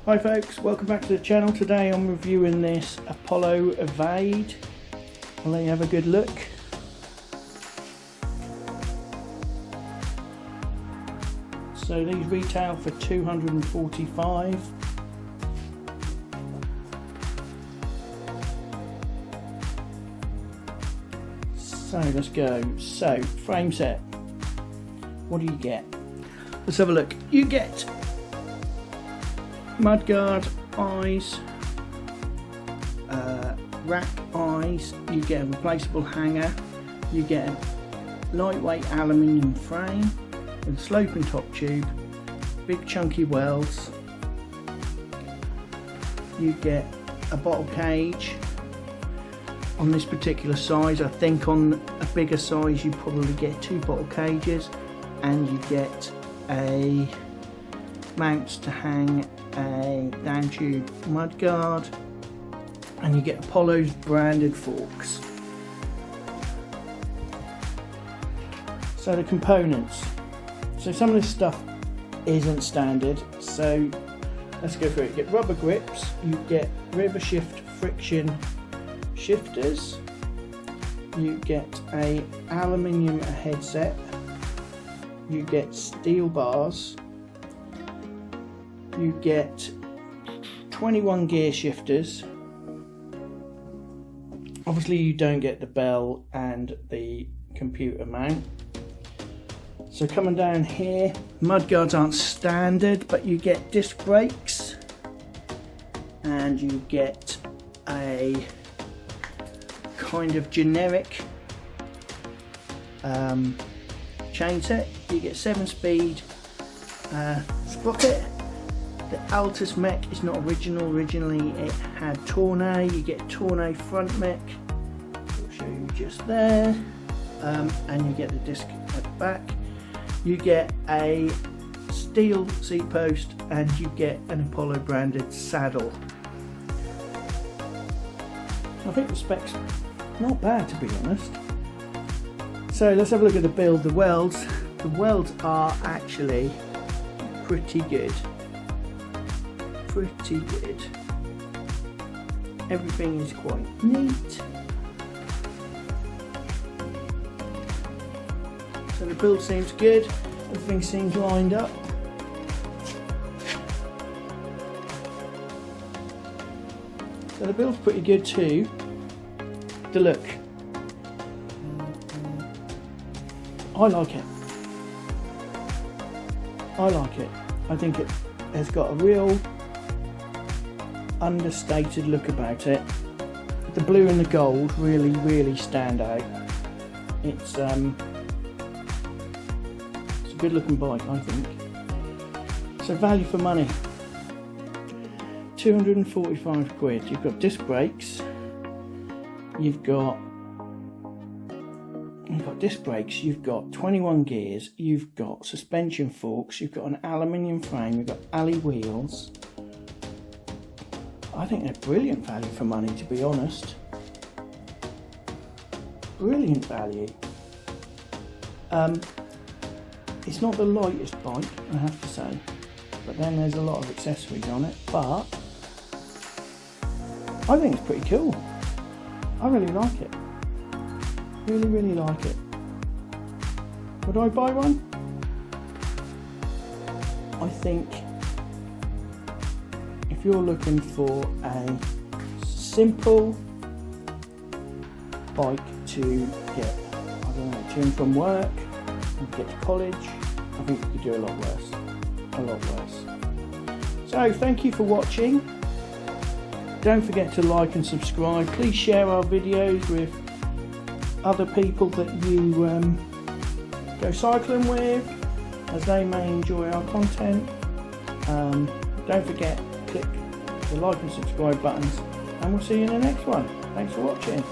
Hi folks, welcome back to the channel. Today I'm reviewing this Apollo Evade. I'll let you have a good look. So these retail for $245. So let's go. So frame set. What do you get? Let's have a look. You get mudguard eyes, rack eyes, you get a replaceable hanger, you get a lightweight aluminium frame with a sloping top tube, big chunky welds, you get a bottle cage. On this particular size, I think on a bigger size you probably get 2 bottle cages, and you get a mounts to hang a down tube mudguard, and you get Apollo's branded forks. So the components, so some of this stuff isn't standard, so let's go through it. You get rubber grips, you get Revoshift friction shifters, you get a aluminium headset, you get steel bars, you get 21 gear shifters. Obviously you don't get the bell and the computer mount. So coming down here, mudguards aren't standard, but you get disc brakes, and you get a kind of generic chain set. You get 7-speed sprocket. The Altus mech is not original. Originally it had Tournay. You get Tournay front mech, I'll show you just there, and you get the disc at the back. You get a steel seat post, and you get an Apollo branded saddle. I think the specs not bad, to be honest. So let's have a look at the build. The welds are actually pretty good. Pretty good. Everything is quite neat. So the build seems good. Everything seems lined up. So the build's pretty good too. The look, I like it. I like it. I think it has got a real understated look about it. The blue and the gold really stand out. It's a good looking bike, I think. So value for money, 245 quid. You've got disc brakes, you've got disc brakes, you've got 21 gears, you've got suspension forks, you've got an aluminium frame, you've got alley wheels. I think they're brilliant value for money, to be honest. Brilliant value. It's not the lightest bike, I have to say, but then there's a lot of accessories on it, but I think it's pretty cool. I really like it. Really like it. Would I buy one? I think if you're looking for a simple bike to get, I don't know, to and from work and get to college, I think you could do a lot worse. A lot worse. So thank you for watching. Don't forget to like and subscribe. Please share our videos with other people that you go cycling with, as they may enjoy our content. Don't forget to click the like and subscribe buttons, and we'll see you in the next one. Thanks for watching.